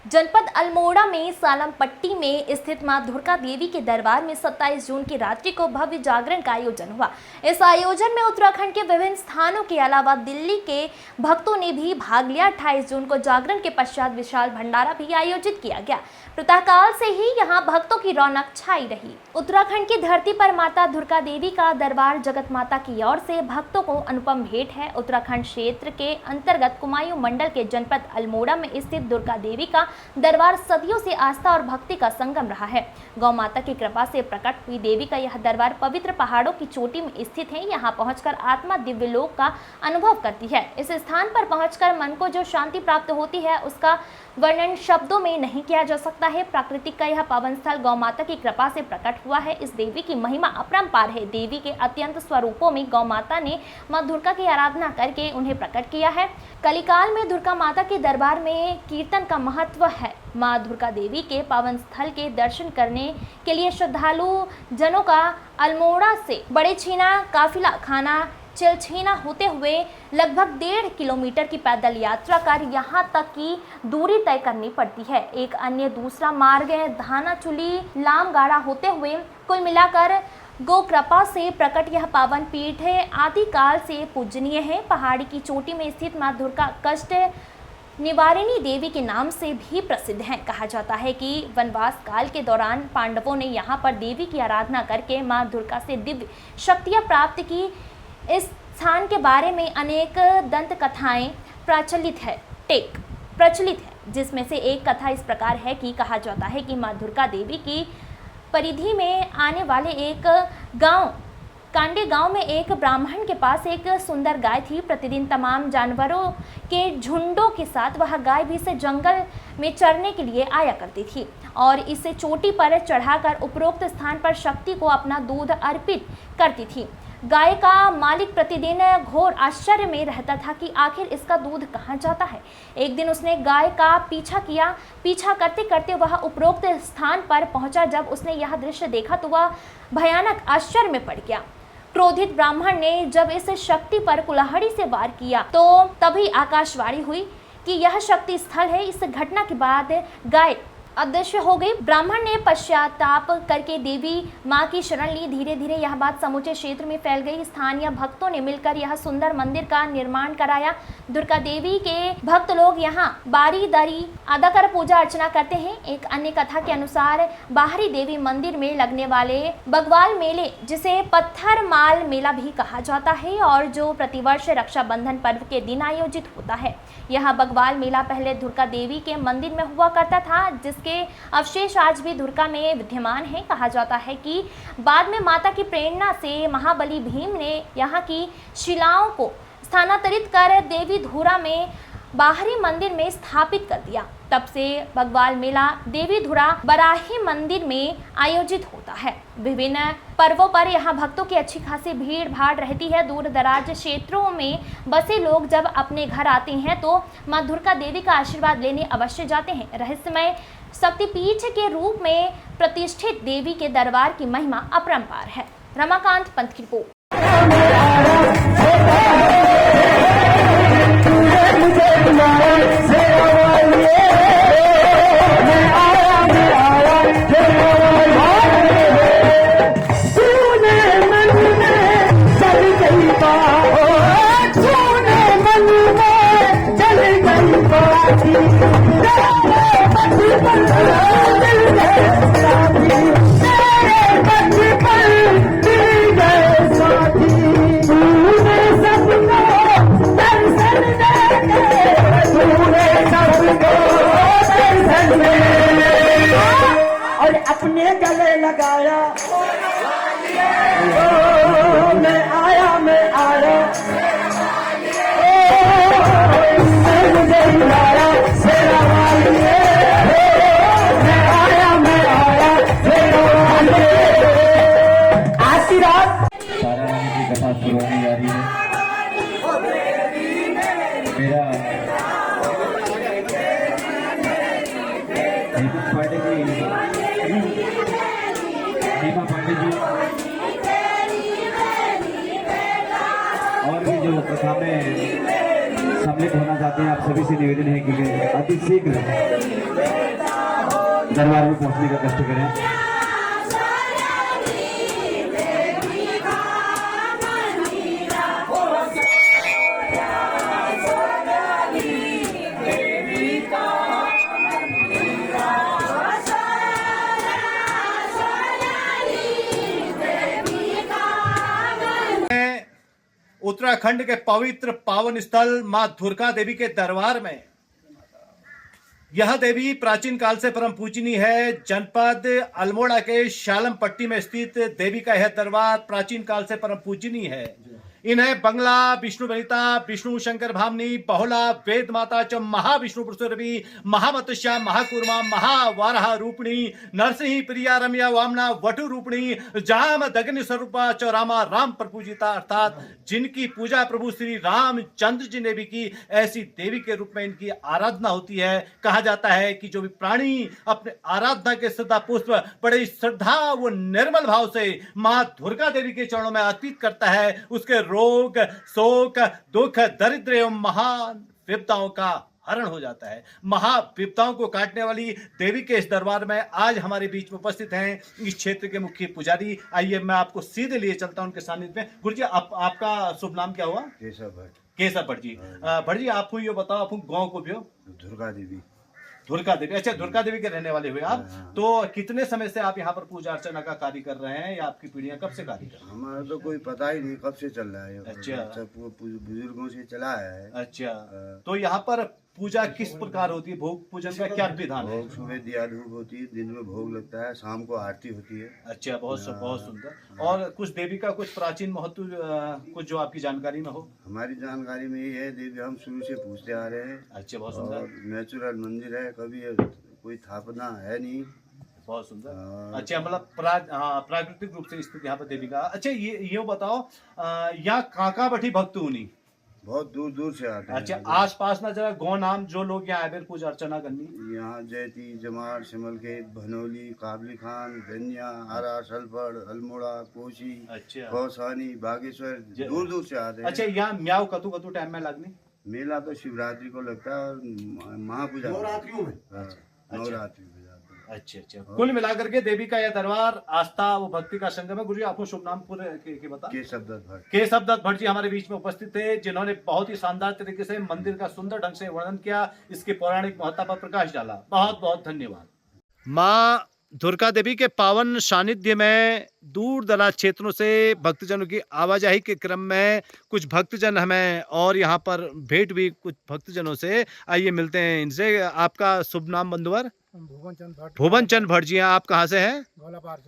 जनपद अल्मोड़ा में सालम पट्टी में स्थित मां दुर्गा देवी के दरबार में 27 जून की रात्रि को भव्य जागरण का आयोजन हुआ। इस आयोजन में उत्तराखंड के विभिन्न स्थानों के अलावा दिल्ली के भक्तों ने भी भाग लिया। 28 जून को जागरण के पश्चात विशाल भंडारा भी आयोजित किया गया। प्रातःकाल से ही यहां भक्तों की रौनक छाई रही। उत्तराखंड की धरती पर माता दुर्गा देवी का दरबार जगत माता की ओर से भक्तों को अनुपम भेंट है। उत्तराखंड क्षेत्र के अंतर्गत कुमायूं मंडल के जनपद अल्मोड़ा में स्थित दुर्गा देवी का दरबार सदियों से आस्था और भक्ति का संगम रहा है। गौ माता की कृपा से प्रकट हुई देवी का यह दरबार पवित्र पहाड़ों की चोटी में स्थित है। यहाँ पहुंचकर आत्मा दिव्य लोक का अनुभव करती है। इस स्थान पर पहुंचकर मन को जो शांति प्राप्त होती है उसका वर्णन शब्दों में नहीं किया जा सकता है। प्राकृतिक का यह पावन स्थल गौ माता की कृपा से प्रकट हुआ है। इस देवी की महिमा अपरंपार है। देवी के अत्यंत स्वरूपों में गौ माता ने मां दुर्गा की आराधना करके उन्हें प्रकट किया है। कलिकाल में दुर्गा माता के दरबार में कीर्तन का महत्व है। मां दुर्गा देवी के पावन स्थल के दर्शन करने के लिए श्रद्धालु जनों का अल्मोड़ा से बड़े छीना काफिला खाना चिलछीना होते हुए लगभग 1.5 किलोमीटर की पैदल यात्रा कर यहाँ तक की दूरी तय करनी पड़ती है। एक अन्य दूसरा मार्ग है धानाचुली लामगाड़ा होते हुए। कुल मिलाकर गो कृपा से प्रकट यह पावन पीठ है आदिकाल से पूजनीय है। पहाड़ी की चोटी में स्थित मां दुर्गा कष्ट निवारिणी देवी के नाम से भी प्रसिद्ध है। कहा जाता है कि वनवास काल के दौरान पांडवों ने यहाँ पर देवी की आराधना करके मां दुर्गा से दिव्य शक्तियाँ प्राप्त की। इस स्थान के बारे में अनेक दंत कथाएं प्रचलित है, जिसमें से एक कथा इस प्रकार है कि कहा जाता है कि मां दुर्गा देवी की परिधि में आने वाले एक कांडे गांव में एक ब्राह्मण के पास एक सुंदर गाय थी। प्रतिदिन तमाम जानवरों के झुंडों के साथ वह गाय भी से जंगल में चरने के लिए आया करती थी और इसे चोटी पर चढ़ाकर उपरोक्त स्थान पर शक्ति को अपना दूध अर्पित करती थी। गाय का मालिक प्रतिदिन घोर आश्चर्य में रहता था कि आखिर इसका दूध कहाँ जाता है। एक दिन उसने गाय का पीछा किया। पीछा करते करते वह उपरोक्त स्थान पर पहुंचा। जब उसने यह दृश्य देखा तो वह भयानक आश्चर्य में पड़ गया। क्रोधित ब्राह्मण ने जब इस शक्ति पर कुल्हाड़ी से वार किया तो तभी आकाशवाणी हुई कि यह शक्ति स्थल है। इस घटना के बाद गाय अदृश्य हो गई। ब्राह्मण ने पश्चाताप करके देवी मां की शरण ली। धीरे धीरे यह बात समूचे क्षेत्र में फैल गई। स्थानीय भक्तों ने मिलकर यह सुंदर मंदिर का निर्माण कराया। दुर्गा देवी के भक्त लोग यहाँ बारी दारी अदा कर पूजा अर्चना करते हैं। एक अन्य कथा के अनुसार बाहरी देवी मंदिर में लगने वाले बगवाल मेले, जिसे पत्थर माल मेला भी कहा जाता है और जो प्रतिवर्ष रक्षाबंधन पर्व के दिन आयोजित होता है। यह बगवाल मेला पहले दुर्गा देवी के मंदिर में हुआ करता था, जिसके अवशेष आज भी दुर्गा में विद्यमान है। कहा जाता है कि बाद में माता की प्रेरणा से महाबली भीम ने यहाँ की शिलाओं को स्थानांतरित कर देवी धुरा में बाहरी मंदिर में स्थापित कर दिया। तब से बगवाल मेला देवी धुरा बराही मंदिर में आयोजित होता है। विभिन्न पर्वों पर यहाँ भक्तों की अच्छी खासी भीड़ भाड़ रहती है। दूर दराज क्षेत्रों में बसे लोग जब अपने घर आते हैं तो मां दुर्गा देवी का आशीर्वाद लेने अवश्य जाते हैं। रहस्यमय शक्तिपीठ के रूप में प्रतिष्ठित देवी के दरबार की महिमा अपरंपार है। रमाकांत पंत की रिपोर्ट। और अपने गले लगाया मैं आया मुझे बुलाया शेरा वाली मैं आया शेरा वाली। आती रात सारा रानी की कथा शुरू होने जा रही है। मेरा दीपा पांडे जी और भी जो कथा में सम्मिलित होना चाहते हैं, आप सभी से निवेदन है कि अति शीघ्र दरबार में पहुंचने का कष्ट करें। उत्तराखंड के पवित्र पावन स्थल मां दुर्गा देवी के दरबार में यह देवी प्राचीन काल से परम पूजनीय है। जनपद अल्मोड़ा के शालम पट्टी में स्थित देवी का यह दरबार प्राचीन काल से परम पूजनीय है। इन्हें बंगला विष्णु वनिता विष्णु शंकर भामनी बहुला वेद माता च महाविष्णु पुरुषरवि महामतस्या महाकूर्मा महावाराह रूपिणी नरसिंह प्रिया रम्या वामना वटु रूपिणी जाम दग्नि स्वरूपा च रामा राम प्रपूजिता, अर्थात जिनकी पूजा प्रभु श्री रामचंद्र जी ने भी की, ऐसी देवी के रूप में इनकी आराधना होती है। कहा जाता है कि जो भी प्राणी अपने आराधना के श्रद्धा पुष्प बड़े श्रद्धा व निर्मल भाव से मां दुर्गा देवी के चरणों में अर्पित करता है, उसके रोग शोक दुख दरिद्र एवं महान विपदाओं का हरण हो जाता है। महाविपदाओं को काटने वाली देवी के इस दरबार में आज हमारे बीच में उपस्थित हैं इस क्षेत्र के मुख्य पुजारी। आइए मैं आपको सीधे लिए चलता हूं उनके सानिध्य में। गुरु जी आपका शुभ नाम क्या हुआ? केशव भट्ट। केशव भट्ट जी। भट्ट जी आपको ये बताओ, आप गाँव को भी हो? दुर्गा देवी। दुर्गा देवी, अच्छा दुर्गा देवी के रहने वाले हुए आप। तो कितने समय से आप यहाँ पर पूजा अर्चना का कार्य कर रहे हैं या आपकी पीढ़ियां कब से कार्य कर रही हैं? हमारा तो कोई पता ही नहीं कब से चल रहा है। अच्छा। सब बुजुर्गों से चला है। अच्छा, तो यहाँ पर पूजा किस प्रकार होती है? भोग पूजन का क्या विधान है? भोग सुबह दिया धूप होती है, दिन में भोग लगता है, शाम को आरती होती है। अच्छा, बहुत सुंदर। और कुछ देवी का कुछ प्राचीन महत्व कुछ जो आपकी जानकारी में हो? हमारी जानकारी में ये है, देवी हम शुरू से पूछते आ रहे हैं। अच्छा, बहुत सुंदर। नेचुरल मंदिर है, कभी कोई स्थापना है नहीं। बहुत सुंदर। अच्छा, मतलब प्राकृतिक रूप से स्थित यहाँ पर देवी का। अच्छा, ये बताओ यहाँ काका बठी भक्त हुनी बहुत दूर दूर से आते हैं। अच्छा, आस पास ना जरा गौ नाम जो लोग यहाँ आए पूजा अर्चना करनी? यहाँ जयती जमार सिमलखेत भनोली काबली खान गन्या आरा सलफड़ अल्मोड़ा कोसी अच्छा कौसानी बागेश्वर दूर दूर से आते हैं। अच्छा, यहाँ म्याऊ कतु कतु टाइम में लगनी? मेला तो शिवरात्रि को लगता है और महापूजा नवरात्रियों में। नवरात्रि में। अच्छा। कुल मिलाकर के देवी का यह दरबार आस्था व भक्ति का संगम है। गुरु जी आपको शुभ नाम पूरे के बता? केशव दत्त भट्ट। केशव दत्त भट्ट जी हमारे बीच में उपस्थित थे, जिन्होंने बहुत ही शानदार तरीके से मंदिर का सुंदर ढंग से वर्णन किया, इसके पौराणिक महत्ता पर प्रकाश डाला। बहुत बहुत धन्यवाद। माँ दुर्गा देवी के पावन सानिध्य में दूर दराज क्षेत्रों से भक्तजनों की आवाजाही के क्रम में कुछ भक्तजन हमें और यहाँ पर भेंट भी कुछ भक्तजनों से। आइए मिलते हैं इनसे। आपका शुभ नाम बंधुवर? भुवन चंद भट्ट जी। आप कहाँ से हैं?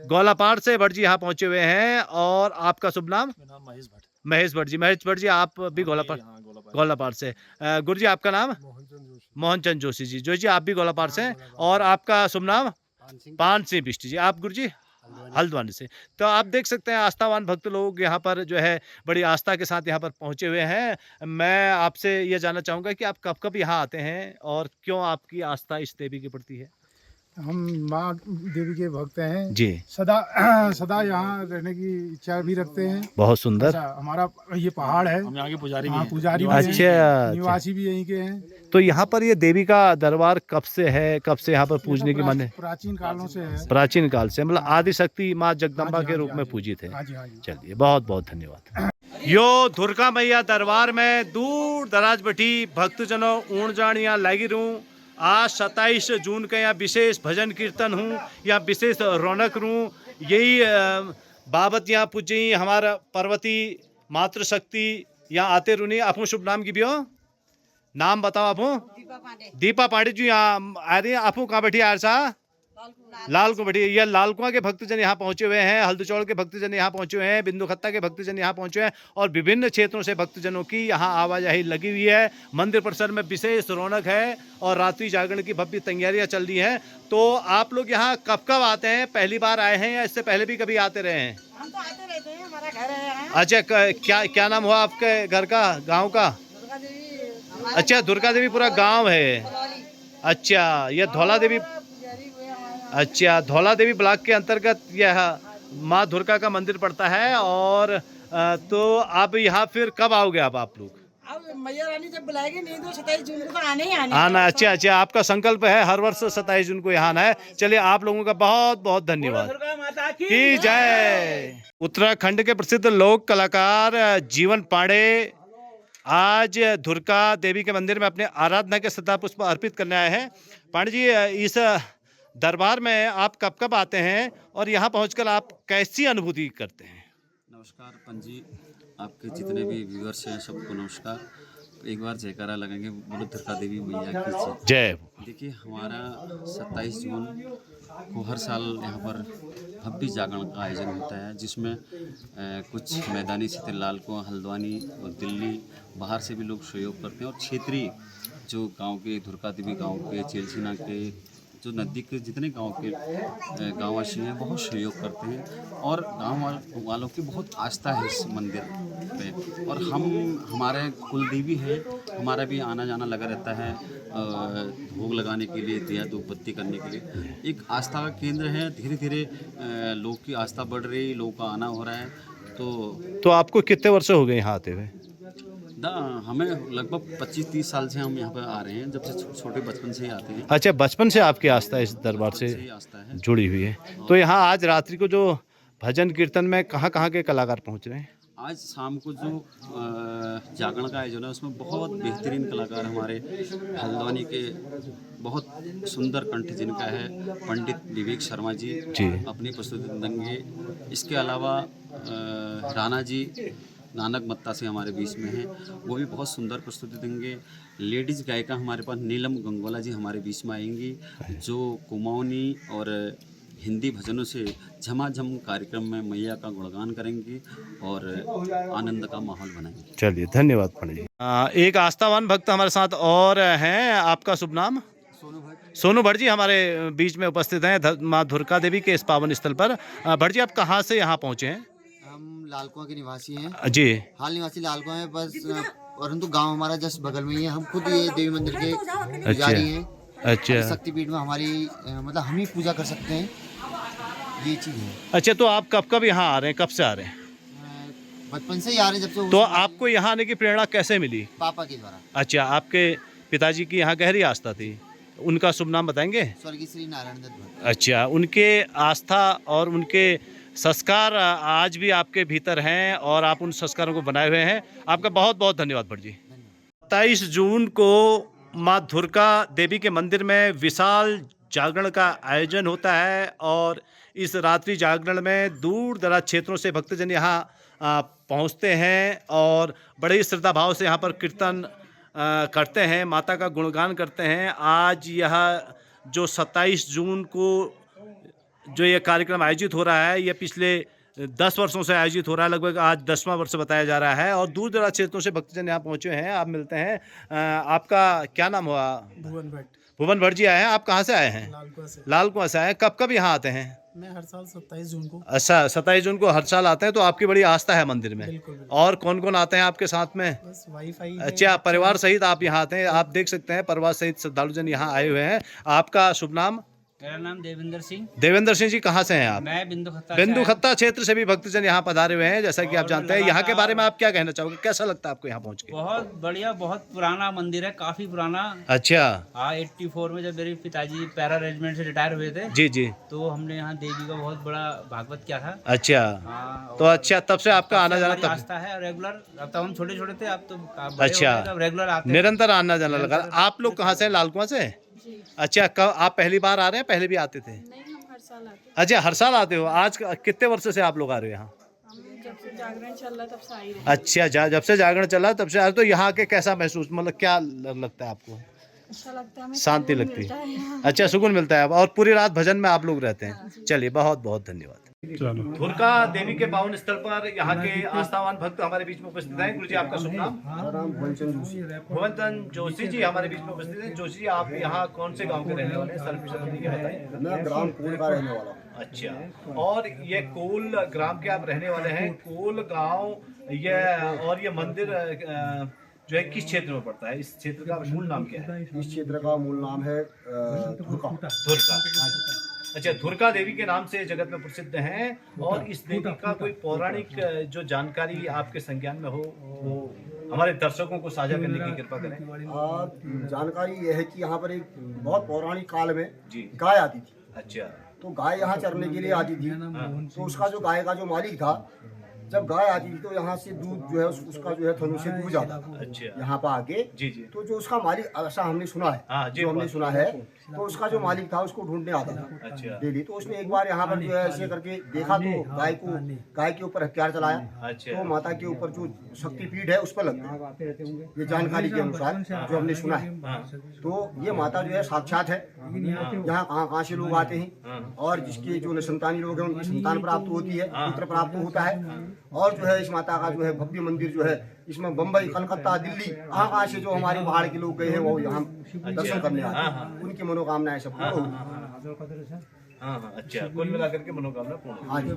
गोलापाड़ से भट्ट जी यहाँ पहुँचे हुए हैं। और आपका शुभ नाम? महेश भट्ट जी। महेश भट्ट जी आप भी गोलापाड़ से। गुरु जी आपका नाम? मोहन चंद जोशी जी। जोशी जी आप भी गोलापाड़ से। और आपका शुभ नाम? पान सिंह बिष्ट जी। आप गुरु जी? हल्द्वानी से। तो आप देख सकते हैं आस्थावान भक्त लोग यहाँ पर जो है बड़ी आस्था के साथ यहाँ पर पहुँचे हुए हैं। मैं आपसे ये जानना चाहूँगा कि आप कब कब यहाँ आते हैं और क्यों आपकी आस्था इस देवी के प्रति है? हम माँ देवी के भक्त हैं जी। सदा यहाँ रहने की इच्छा भी रखते हैं। बहुत सुंदर। अच्छा, हमारा ये पहाड़ है, हम यहाँ के पुजारी भी हैं। अच्छा, निवासी भी यहीं के हैं। तो यहाँ पर ये देवी का दरबार कब से है? कब से यहाँ पर पूजने की मन है? प्राचीन कालों से है। प्राचीन काल से, मतलब आदि शक्ति माँ जगदम्बा के रूप में पूजित है। चलिए, बहुत बहुत धन्यवाद। यो दुर्गा मैया दरबार में दूर दराज बैठी भक्तजनों ऊण जानिया लगी रहूं। आज 27 जून का यहाँ विशेष भजन कीर्तन हूँ, यहाँ विशेष रौनक रहूँ। यही बाबत यहाँ पूजी हमारा पार्वती मातृशक्ति यहाँ आते रुनी। आपको शुभ नाम की भी हो? नाम बताओ। आपको? दीपा पांडे जी यहाँ आ रही है। आपको कहाँ बैठी है? आरसा लाल को बैठी। यह लालकुआं के भक्तजन यहाँ पहुंचे हुए हैं, हल्दचौड़ के भक्तजन यहाँ पहुंचे हुए हैं, बिंदु खत्ता के भक्तजन यहाँ पहुंचे हैं और विभिन्न क्षेत्रों से भक्तजनों की यहाँ आवाजाही लगी हुई है। मंदिर परिसर में विशेष रौनक है और रात्रि जागरण की भव्य तैयारियां चल रही हैं। तो आप लोग यहाँ कब कब आते हैं? पहली बार आए हैं या इससे पहले भी कभी आते रहे हैं? हम तो आते रहते हैं, हमारा घर है यहाँ। अच्छा, क्या नाम हुआ आपके घर का, गाँव का? अच्छा, दुर्गा देवी पूरा गाँव है। अच्छा, यह धौला देवी। अच्छा, धौला देवी ब्लॉक के अंतर्गत यह माँ दुर्गा का मंदिर पड़ता है। और तो आप यहाँ फिर कब आओगे? आप लोग अब मैया रानी जब बुलाएगी नहीं तो 27 जून को तो आने ही आने आना। अच्छा अच्छा, आपका संकल्प है हर वर्ष 27 जून को यहाँ आना है। चलिए, आप लोगों का बहुत बहुत धन्यवाद। दुर्गा माता की जय। उत्तराखंड के प्रसिद्ध लोक कलाकार जीवन पांडे आज धुरका देवी के मंदिर में अपने आराधना के श्रद्धा पुष्प अर्पित करने आए हैं। पांडे जी, इस दरबार में आप कब कब आते हैं और यहाँ पहुंचकर आप कैसी अनुभूति करते हैं? नमस्कार पंजी, आपके जितने भी व्यूअर्स हैं सबको नमस्कार। एक बार जयकारा लगाएंगे, बोलो दुर्गा देवी मैया की जय। देखिए, हमारा 27 जून को हर साल यहाँ पर भव्य जागरण का आयोजन होता है, जिसमें कुछ मैदानी शीतललाल को हल्द्वानी और दिल्ली बाहर से भी लोग सहयोग करते हैं, और क्षेत्रीय जो गांव के धुरका देवी गांव के, चेलसीना के, जो नज़दीक के जितने गांव के गाँववासी हैं बहुत सहयोग करते हैं, और गांव वालों की बहुत आस्था है इस मंदिर पे। और हमारे कुलदेवी है, हमारा भी आना जाना लगा रहता है भोग लगाने के लिए, दिया धूप बत्ती करने के लिए। एक आस्था का केंद्र है। धीरे धीरे लोग की आस्था बढ़ रही, लोगों का आना हो रहा है। तो आपको कितने वर्ष हो गए यहाँ आते हुए? हमें लगभग 25-30 साल से हम यहाँ पर आ रहे हैं, जब से छोटे बचपन से ही आते हैं। अच्छा, बचपन से आपकी आस्था इस दरबार से आस्था है, जुड़ी हुई है। तो यहाँ आज रात्रि को जो भजन कीर्तन में कहाँ कहाँ के कलाकार पहुँच रहे हैं? आज शाम को जो जागरण का आयोजन है उसमें बहुत बेहतरीन कलाकार हमारे हल्द्वानी के बहुत सुंदर कंठ जिनका है पंडित विवेक शर्मा जी अपनी प्रस्तुति देंगे। इसके अलावा राणा जी नानक मत्ता से हमारे बीच में हैं, वो भी बहुत सुंदर प्रस्तुति देंगे। लेडीज़ गायिका हमारे पास नीलम गंगोला जी हमारे बीच में आएंगी, जो कुमाऊनी और हिंदी भजनों से झमाझम कार्यक्रम में मैया का गुणगान करेंगे और आनंद का माहौल बनाएंगे। चलिए, धन्यवाद पंडित जी। एक आस्थावान भक्त हमारे साथ और हैं, आपका शुभ नाम? सोनू भट्ट जी हमारे बीच में उपस्थित हैं माँ धुरका देवी के इस पावन स्थल पर। भट्ट जी, आप कहाँ से यहाँ पहुँचे हैं? हम लालकुआं के निवासी हैं जी। हाल निवासी लालकुआं है बस, परंतु गांव हमारा जस्ट बगल में ही है। हम खुद ये देवी मंदिर के पुजारी हैं। अच्छा। शक्तिपीठ में हमारी मतलब हम ही पूजा कर सकते हैं, ये चीज़ है। अच्छा, तो आप कब कब यहाँ आ रहे हैं, कब से आ रहे हैं? बचपन से ही आ रहे हैं, जब से। तो आपको यहाँ आने की प्रेरणा कैसे मिली? पापा के द्वारा। अच्छा, आपके पिताजी की यहाँ गहरी आस्था थी, उनका शुभ नाम बताएंगे? स्वर्गीय श्री नारायण दत्त भट्ट। अच्छा, उनके आस्था और उनके संस्कार आज भी आपके भीतर हैं और आप उन संस्कारों को बनाए हुए हैं। आपका बहुत बहुत धन्यवाद भट्ट जी। 27 जून को माँ धुरका देवी के मंदिर में विशाल जागरण का आयोजन होता है, और इस रात्रि जागरण में दूर दराज क्षेत्रों से भक्तजन यहाँ पहुँचते हैं और बड़े ही श्रद्धा भाव से यहाँ पर कीर्तन करते हैं, माता का गुणगान करते हैं। आज यह जो 27 जून को जो ये कार्यक्रम आयोजित हो रहा है, ये पिछले 10 वर्षों से आयोजित हो रहा है, लगभग आज 10वां वर्ष बताया जा रहा है, और दूर दराज क्षेत्रों से भक्तजन यहाँ पहुँचे हैं। आप मिलते हैं। आपका क्या नाम हुआ? भुवन भट्ट। भुवन भट्ट जी आए हैं। आप कहाँ से आए हैं? लालकुआं से। लालकुआं से आए हैं। कब कब यहाँ आते हैं? मैं हर साल 27 जून को। अच्छा, 27 जून को हर साल आते हैं, तो आपकी बड़ी आस्था है मंदिर में। बिल्कुल। और कौन कौन आते हैं आपके साथ में? बस वाईफाई। अच्छा, परिवार सहित आप यहाँ आते हैं। आप देख सकते हैं परिवार सहित श्रद्धालुजन यहाँ आए हुए हैं। आपका शुभ नाम? मेरा नाम देवेंद्र सिंह। देवेंद्र सिंह जी, कहाँ से हैं आप? मैं बिंदु खत्ता क्षेत्र से भी भक्तजन यहाँ पधारे हुए हैं, जैसा कि आप जानते हैं। यहाँ के बारे में आप क्या कहना चाहोगे, कैसा लगता है आपको यहाँ पहुँच के? बहुत बढ़िया, बहुत पुराना मंदिर है, काफी पुराना। अच्छा। हाँ, 84 में जब मेरे पिताजी पैरा रेजिमेंट से रिटायर हुए थे, जी जी, तो हमने यहाँ देवी का बहुत बड़ा भागवत किया था। अच्छा। हाँ, तो अच्छा, तब से आपका आना जाना तब आस्था है रेगुलर। अब तो हम छोटे छोटे थे, अब तो अच्छा रेगुलर आते हैं, निरंतर आना जाना लगा। आप लोग कहाँ से? लालकुआं से। अच्छा, कब आप पहली बार आ रहे हैं, पहले भी आते थे? नहीं, हम हर साल आते हैं। अच्छा, हर साल आते हो। आज कितने वर्ष से आप लोग आ रहे हो यहाँ? हम जब से जागरण चल रहा तब से आ ही रहे हैं। अच्छा, जब से जागरण चला तब से। तो यहाँ के कैसा महसूस, मतलब क्या लगता है आपको? अच्छा लगता है, हमें शांति सुकून लगती मिलता है। यहाँ। अच्छा, सुकून मिलता है। और पूरी रात भजन में आप लोग रहते हैं। चलिए, बहुत बहुत धन्यवाद। धुरका देवी के पावन स्थल पर यहाँ के आस्थावान भक्त हमारे बीच में उपस्थित हैं। गुरु जी, आपका शुभ नाम? भुवन चंद जोशी जी हमारे बीच में उपस्थित हैं। जोशी जी, आप यहाँ कौन से गांव के रहने वाले हैं? मैं ग्राम कोल का रहने वाला हूँ। अच्छा, और ये कोल ग्राम के आप रहने वाले हैं। कोल गांव ये, और ये मंदिर जो है किस क्षेत्र में पड़ता है? इस क्षेत्र का मूल नाम क्या है? इस क्षेत्र का मूल नाम है धुरका। अच्छा, धुरका देवी के नाम से जगत में प्रसिद्ध हैं। और इस देवी का कोई पौराणिक जो जानकारी आपके संज्ञान में हो, वो हमारे दर्शकों को साझा करने की कृपा करें। जानकारी यह है कि यहाँ पर एक बहुत पौराणिक काल में जी। गाय आती थी। अच्छा। तो गाय यहाँ चरने के लिए आती थी। तो उसका जो गाय का जो मालिक था, जब गाय आती थी तो यहाँ से दूध जो है उसका जो है थनों से दूध जाता था। अच्छा। यहाँ पर आके जी जी। तो जो उसका मालिक, ऐसा हमने सुना है, हाँ, जी, जो हमने बात। सुना है, तो उसका जो मालिक था उसको ढूंढने आता था अच्छा। डेली। तो उसने एक बार यहाँ पर जो है ऐसे करके देखा तो गाय के ऊपर हथियार चलाया। अच्छा। तो माता के ऊपर जो शक्तिपीठ है उस पर लग गया, ये जानकारी के अनुसार जो हमने सुना है। तो ये माता जो है साक्षात है। यहाँ कहाँ से लोग आते हैं, और जिसके जो निसंतानी लोग हैं उनकी संतान प्राप्त होती है, पुत्र प्राप्त होता है। और जो है इस माता का जो है भव्य मंदिर जो है, इसमें बम्बई, कलकत्ता, दिल्ली, कहाँ से जो हमारे पहाड़ के लोग गए हैं वो यहाँ दर्शन करने आते हैं। उनकी मनोकामनाएं सब पूर्ण होती हैं। हाँ, अच्छा, कुल मिलाकर के मनोकामना पूर्ण। हाँ जी।